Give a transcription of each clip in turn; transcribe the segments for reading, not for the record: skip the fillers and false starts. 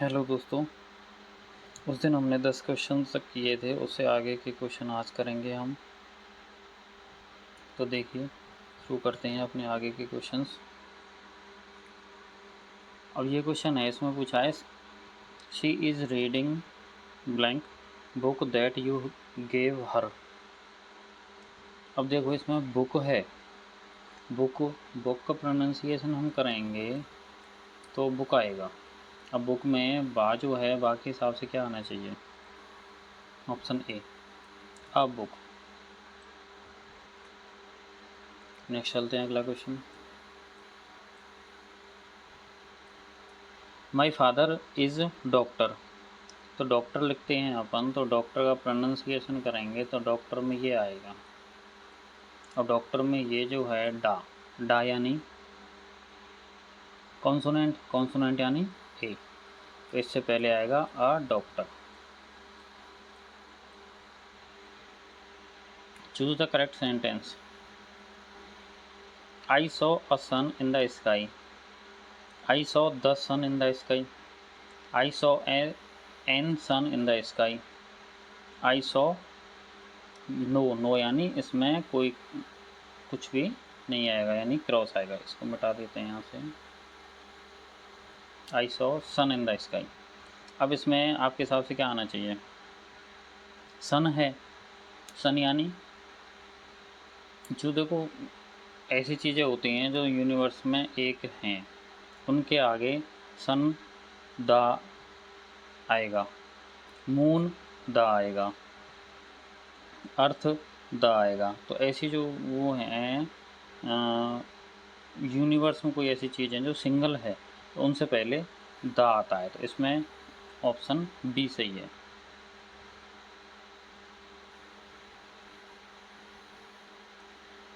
Hello दोस्तों, उस दिन हमने 10 क्वेश्चन तक किए थे, उससे आगे के क्वेश्चन आज करेंगे हम। तो देखिए, शुरू करते हैं अपने आगे के क्वेश्चंस। अब ये क्वेश्चन है, इसमें पूछा है she is reading blank book that you gave her. अब देखो, इसमें बुक है, बुक बुक का प्रोनाउंसिएशन हम करेंगे तो बुक आएगा। अब बुक में बा जो है, बा के हिसाब से क्या आना चाहिए? Option A, a book. Next चलते हैं, अगला question. My father is doctor. तो डॉक्टर लिखते हैं अपन, तो डॉक्टर का प्रोनाउंसिएशन करेंगे तो डॉक्टर में ये आएगा। और डॉक्टर में ये जो है डा, डा यानी कॉन्सोनेंट, कॉन्सोनेंट यानी ए, तो इससे पहले आएगा a doctor. Choose the correct sentence. I saw a sun in the sky. I saw the sun in the sky. I saw an sun in the sky. I saw no, no यानी इसमें कोई कुछ भी नहीं आएगा, यानी cross आएगा, इसको मिटा देते हैं यहाँ से। I saw sun in the sky. अब इसमें आपके हिसाब से क्या आना चाहिए? सन है, सन यानी जो, देखो ऐसी चीज़ें होती हैं जो यूनिवर्स में एक हैं, उनके आगे सन द आएगा, मून द आएगा, अर्थ द आएगा। तो ऐसी जो वो हैं यूनिवर्स में कोई ऐसी चीज़ है जो सिंगल है, तो उनसे पहले द आता है, तो इसमें ऑप्शन बी सही है।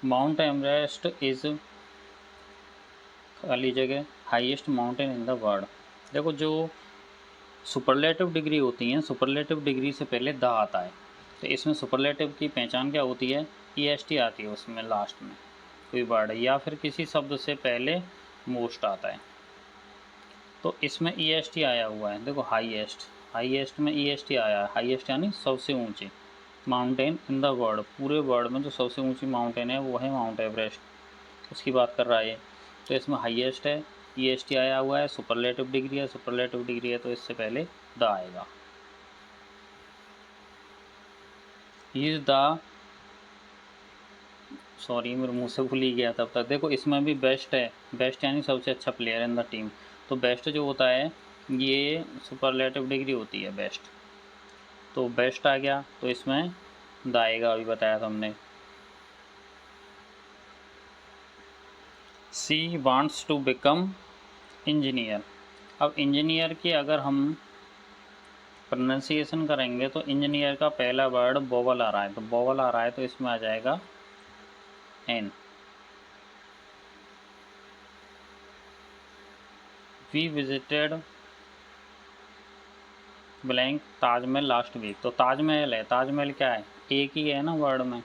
माउंट एवरेस्ट इज़ खाली जगह highest mountain in the world. देखो, जो सुपरलेटिव डिग्री होती हैं, सुपरलेटिव डिग्री से पहले द आता है, तो इसमें सुपरलेटिव की पहचान क्या होती है? EST आती है उसमें लास्ट में, कोई वर्ड या फिर किसी शब्द से पहले मोस्ट आता है, तो इसमें EST आया हुआ है। देखो, हाईएस्ट, हाईएस्ट में EST आया है, हाईएस्ट यानी सबसे ऊंची, माउंटेन इन द वर्ल्ड, पूरे वर्ल्ड में जो सबसे ऊंची माउंटेन है वो है माउंट एवरेस्ट, उसकी बात कर रहा है। तो इसमें हाईएस्ट है, EST आया हुआ है, सुपरलेटिव डिग्री है, सुपरलेटिव डिग्री है तो इससे पहले द आएगा। इज द, सॉरी मेरे मुंह से भूल ही गया तब तक। देखो, इसमें भी बेस्ट है, बेस्ट यानी सबसे अच्छा प्लेयर इन द टीम, तो बेस्ट जो होता है ये सुपरलेटिव डिग्री होती है बेस्ट, तो बेस्ट आ गया, तो इसमें द आएगा, अभी बताया था हमने। She wants to become engineer. अब इंजीनियर की अगर हम प्रोनाउंसिएशन करेंगे तो इंजीनियर का पहला वर्ड वोवल आ रहा है, तो वोवल आ रहा है तो इसमें आ जाएगा an. We visited blank Taj Mahal last week. तो ताजमहल है, ताजमहल क्या है? एक ही है ना वर्ड में,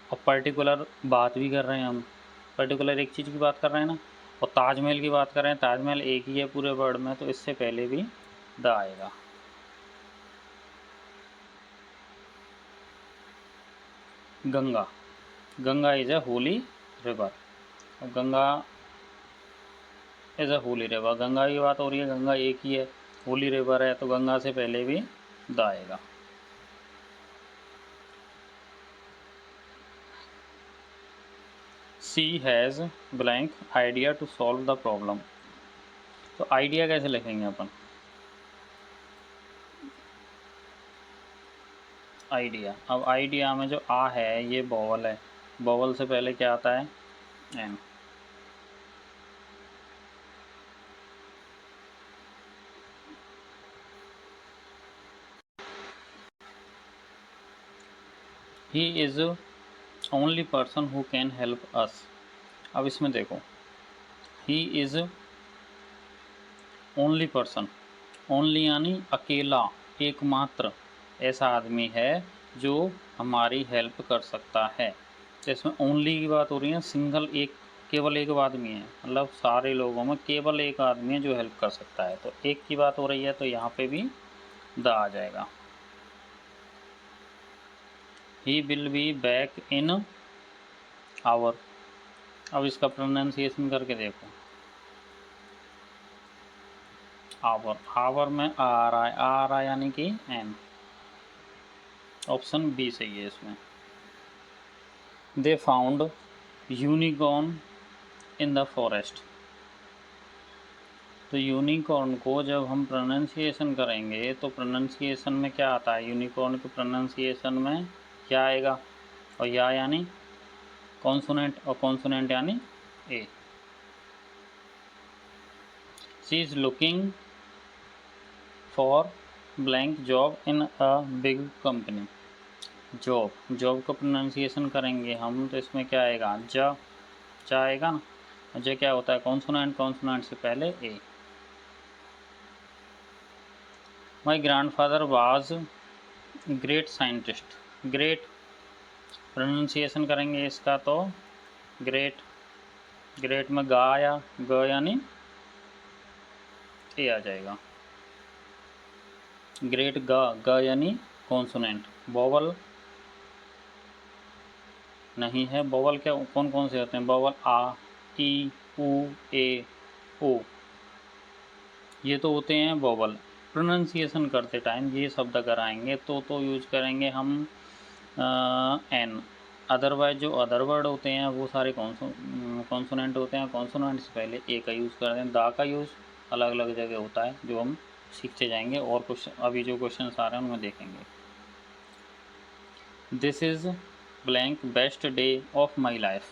और पर्टिकुलर बात भी कर रहे हैं हम, पर्टिकुलर एक चीज़ की बात कर रहे हैं ना, और ताजमहल की बात कर रहे हैं, ताजमहल एक ही है पूरे वर्ड में, तो इससे पहले भी द आएगा। Ganga, Ganga is a Holi river. Ganga is a Holi river, Ganga की बात हो रही है, गंगा एक ही है, होली रिवर है, तो गंगा से पहले भी द आएगा। She has blank idea to solve the problem. तो आइडिया कैसे लिखेंगे अपन? आइडिया, अब आइडिया में जो आ है ये बॉवल है, बॉवल से पहले क्या आता है? M. He is only person who can help us. अब इसमें देखो, he is only person, only यानी अकेला, एकमात्र ऐसा आदमी है जो हमारी हेल्प कर सकता है, तो इसमें ओनली की बात हो रही है, सिंगल एक केवल एक आदमी है, मतलब सारे लोगों में केवल एक आदमी है जो हेल्प कर सकता है, तो एक की बात हो रही है तो यहाँ पे भी द आ जाएगा। He will be back in hour. अब इसका प्रोनाउंसिएशन करके देखो, आवर, आवर में आ रहा है यानी कि एन, ऑप्शन बी सही है इसमें। They found unicorn in the forest. तो यूनिकॉर्न को जब हम प्रोनाउंसिएशन करेंगे तो प्रोनाउंसिएशन में क्या आता है, यूनिकॉर्न के प्रोनाउंसिएशन में क्या आएगा, और या यानी कॉन्सोनेंट, और कॉन्सोनेंट यानी a. She is looking for blank job in a big company. Job, job का प्रोनाउंसिएशन करेंगे हम तो इसमें क्या आएगा, जा आएगा ना, और जे क्या होता है कॉन्सोनेंट, कॉन्सोनेंट से पहले a. My grandfather was great scientist. Great pronunciation करेंगे इसका तो ग्रेट, ग्रेट में गा आया, ग यानी ए आ जाएगा। ग्रेट ग यानी कॉन्सोनेंट। वोवल नहीं है, वोवल क्या कौन कौन से होते हैं, वोवल आ, ई, उ, ए, ओ, ये तो होते हैं वोवल। प्रोनाउंसिएशन करते टाइम ये शब्द अगर आएंगे तो यूज करेंगे हम एन। अदरवाइज जो अदर वर्ड होते हैं वो सारे कॉन्सोनेंट होते हैं, कॉन्सोनेंट से पहले ए का यूज़ करते हैं। दा का यूज़ अलग अलग जगह होता है जो हम सीखते जाएंगे, और क्वेश्चन अभी जो क्वेश्चन आ रहे हैं उनमें देखेंगे। This is blank best day of my life.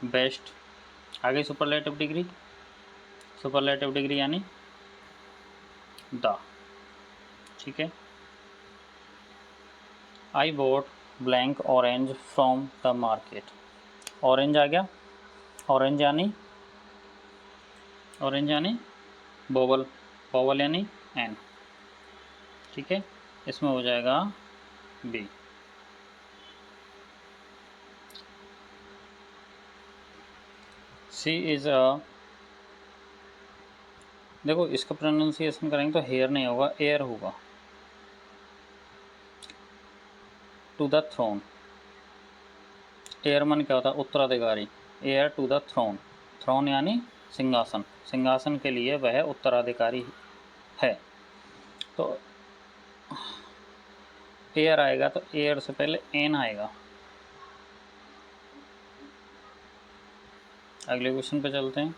Best आगे सुपरलेटिव डिग्री, सुपरलेटिव डिग्री यानी द, ठीक है। I bought blank orange from the market. Orange आ गया, ऑरेंज यानी, ऑरेंज यानी बोवल, बोवल यानी एन, ठीक है, इसमें हो जाएगा बी। सी इज़ अ, देखो इसका प्रोनाउंसिएशन करेंगे तो हेयर नहीं होगा, एयर होगा। टू द थ्रोन, एयर मन क्या होता है, उत्तराधिकारी। Heir to the throne, throne यानी सिंहासन, सिंहासन के लिए वह उत्तराधिकारी है। तो एयर आएगा तो एयर से पहले एन आएगा। अगले क्वेश्चन पे चलते हैं।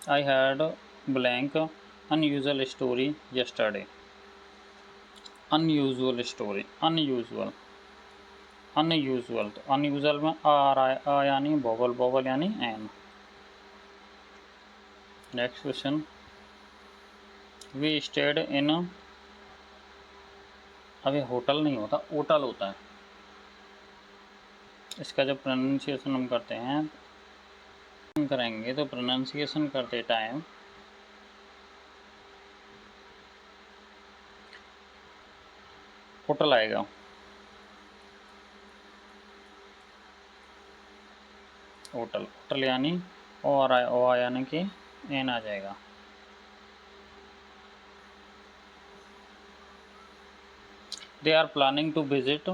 I had blank unusual story yesterday. Unusual story, unusual, unusual, तो अनयूजुअल में आ रहा है, अ यानी वोवल, वोवल यानी an. Next question, we stayed in, अभी होटल नहीं होता, होटल होता है। इसका जब प्रोनाउंसिएशन हम करते हैं करेंगे तो प्रोनाउंसिएशन करते टाइम होटल आएगा, होटल, होटल यानी ओ आ रहा है, ओ यानी कि एन आ जाएगा। They are planning to visit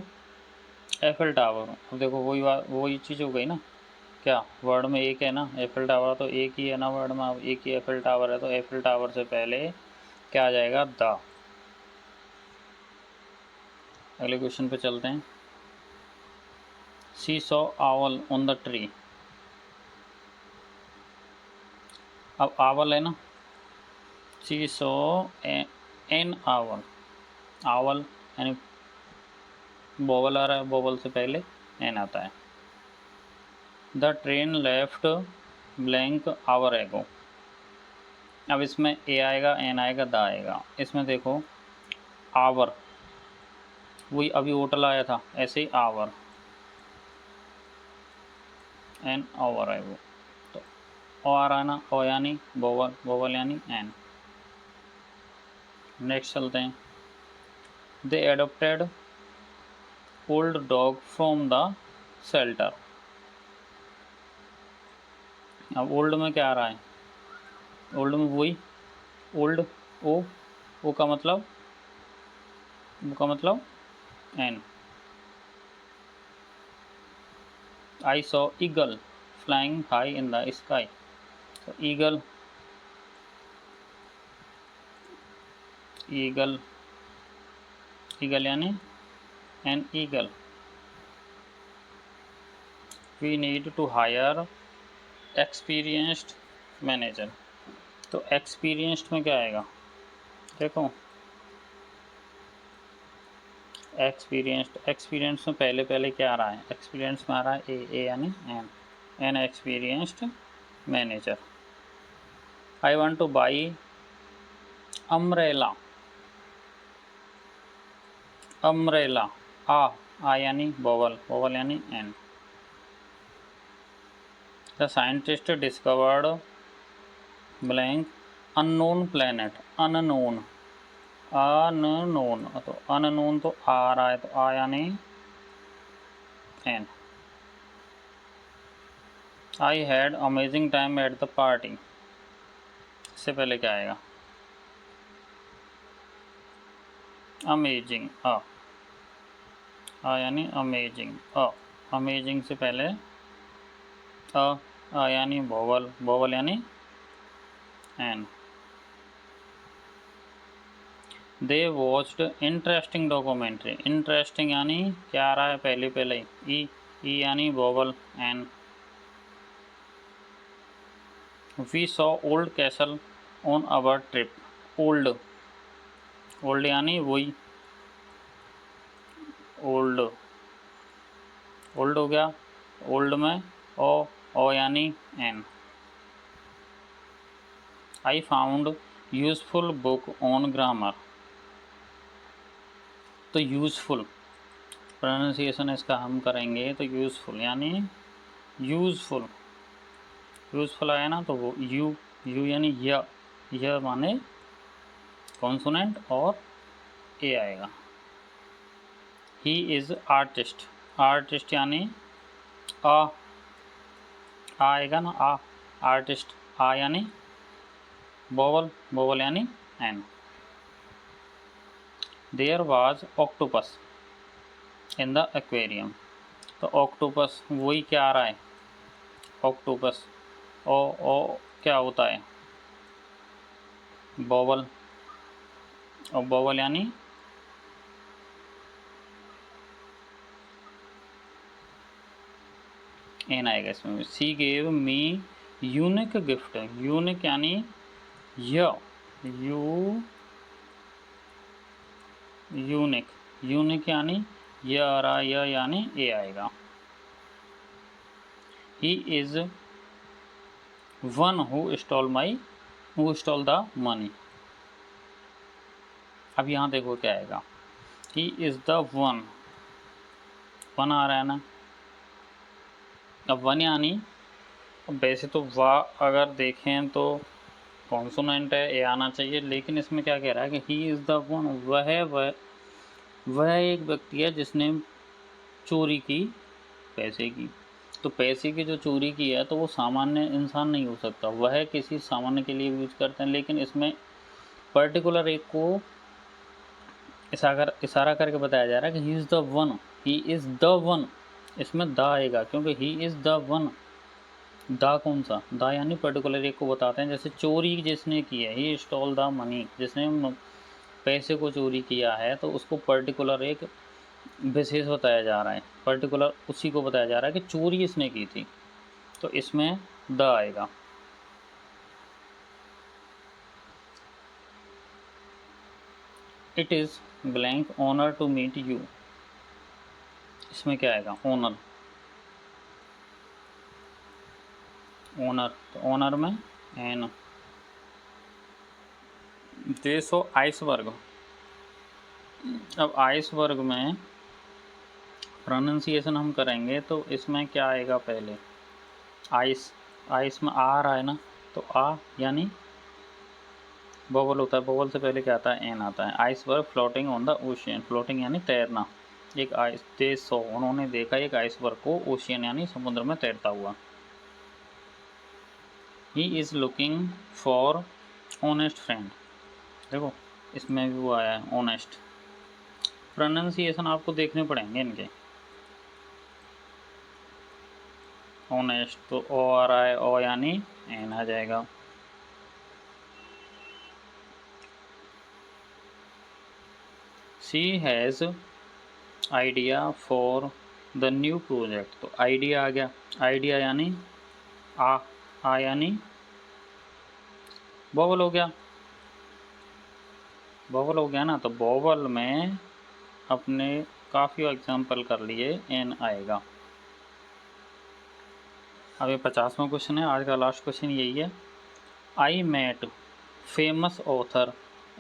Eiffel tower. अब देखो वही बात, वही चीज़ हो गई ना, क्या वर्ड में एक है ना, एफिल टावर तो एक ही है ना वर्ड में, अब एक ही एफिल टावर है तो एफिल टावर से पहले क्या आ जाएगा, द। अगले क्वेश्चन पे चलते हैं। She saw owl on the tree. अब आवर है ना, शी सॉ एन आवर, आवल यानी बोवल आ रहा है, बोवल से पहले एन आता है। The train left blank our एगो। अब इसमें ए आएगा, एन आएगा, द आएगा। इसमें देखो आवर, वही अभी होटल आया था, ऐसे ही आवर, एन आवर है वो, तो ओ आ रहा है ना, ओ यानी बोवल, बोवल यानी एन। नेक्स्ट चलते हैं। They adopted old dog from the shelter. अब ओल्ड में क्या आ रहा है, ओल्ड में वही ओल्ड, ओ का मतलब, an. I saw eagle flying high in the sky, तो ईगल, ईगल, ईगल यानी an eagle. We need to hire experienced manager, तो एक्सपीरियंस्ड में क्या आएगा, देखो एक्सपीरियंस में पहले क्या आ रहा है, एक्सपीरियंस में आ रहा है ए यानी an experienced manager. I want to buy umbrella, umbrella, आ यानी वोवल यानी an. The scientist discovered blank unknown planet, unknown, तो अननोन तो आ रहा है, तो आ यानी an. I had amazing time at the party, इससे पहले क्या आएगा, अमेजिंग, यानी अमेजिंग, अमेजिंग से पहले यानी वोवल यानी an. They watched interesting documentary, interesting यानी क्या आ रहा है पहले ई यानी vowel an. We saw old castle on our trip, old, old यानी वही ओल्ड, ओल्ड हो गया, ओल्ड में ओ यानी an. I found useful book on grammar, तो यूजफुल प्रोनाउंसिएशन इसका हम करेंगे, तो यूजफुल यानी यूजफुल, यूजफुल आया ना, तो वो यू यानी य माने कॉन्सोनेंट और ए आएगा। ही इज आर्टिस्ट, आर्टिस्ट यानी आ आएगा ना, आर्टिस्ट, आ यानी वोवल यानी an. There was octopus in the aquarium, तो ऑक्टोपस वही क्या आ रहा है, ऑक्टोपस, ओ क्या होता है, वोवल, और वोवल यानी एन आएगा इसमें। सी gave me unique gift, unique यानी यूनिक, यूनिक यानी य आ रहा, य यानी ए आएगा। He is one who stall the money, अब यहाँ देखो क्या आएगा, ही इज द वन आ रहा है ना, अब वन यानी, वैसे तो वाह अगर देखें तो कॉन्सोनेंट है, ए आना चाहिए, लेकिन इसमें क्या कह रहा है कि ही इज़ द वन, वह एक व्यक्ति है जिसने चोरी की पैसे की, तो पैसे की जो चोरी की है तो वो सामान्य इंसान नहीं हो सकता, वह किसी सामान्य के लिए यूज करते हैं, लेकिन इसमें पर्टिकुलर एक को इशारा करके बताया जा रहा है कि he is the one, he is the one, इसमें द आएगा क्योंकि ही इज़ द वन। दा कौन सा, दा यानी पर्टिकुलर एक को बताते हैं, जैसे चोरी जिसने की है, ही स्टॉल द मनी, जिसने पैसे को चोरी किया है, तो उसको पर्टिकुलर एक विशेष बताया जा रहा है, पर्टिकुलर उसी को बताया जा रहा है कि चोरी इसने की थी, तो इसमें द आएगा। It is blank honour to meet you, इसमें क्या आएगा, ऑनर, ओनर, तो ओनर में एन। देशो आइसबर्ग, अब आइसबर्ग में प्रोनाउंसिएशन हम करेंगे तो इसमें क्या आएगा, पहले आइस में आ रहा है ना, तो आ यानी बबल होता है, बबल से पहले क्या आता है, एन आता है। Iceberg floating on the ocean, floating यानी तैरना, एक आइस दे सो, उन्होंने देखा एक आइसबर्ग को ओशियन यानी समुद्र में तैरता हुआ। He is looking for honest friend. देखो इसमें भी वो आया है ऑनेस्ट। प्रोनाउंसिएशन आपको देखने पड़ेंगे इनके। ऑनेस्ट तो ओ आ रहा है, ओ यानी एन आ जाएगा। She has idea for the new project, तो आइडिया आ गया। आइडिया यानी आ यानी बॉबल हो गया। बॉबल हो गया ना, तो बॉबल में अपने काफ़ी एग्जाम्पल कर लिए, एन आएगा। अब ये 50वां क्वेश्चन है, आज का लास्ट क्वेश्चन यही है। I met famous author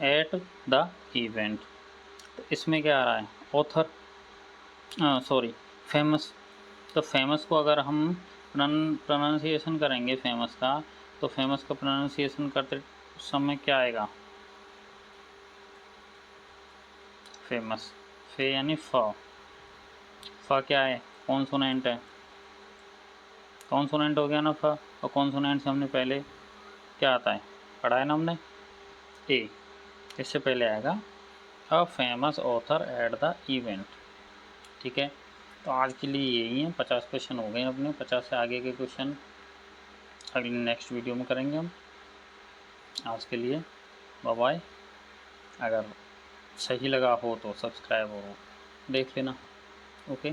at the event, तो इसमें क्या आ रहा है, ऑथर सॉरी फेमस। तो फेमस को अगर हम प्रोनाउंसिएशन करेंगे फेमस का, तो फेमस का प्रोनाउंसिएशन करते समय क्या आएगा, फेमस। फे यानी फ क्या है, कॉन्सोनेंट है, कॉन्सोनेंट हो गया ना फ। और कॉन्सोनेंट से हमने पहले क्या आता है, पढ़ा है ना हमने, ए। इससे पहले आएगा a famous author at the event. ठीक है, तो आज के लिए यही है, 50 क्वेश्चन हो गए अपने। 50 से आगे के क्वेश्चन अगली नेक्स्ट वीडियो में करेंगे हम। आज के लिए बाय बाय। अगर सही लगा हो तो सब्सक्राइब हो देख लेना। ओके।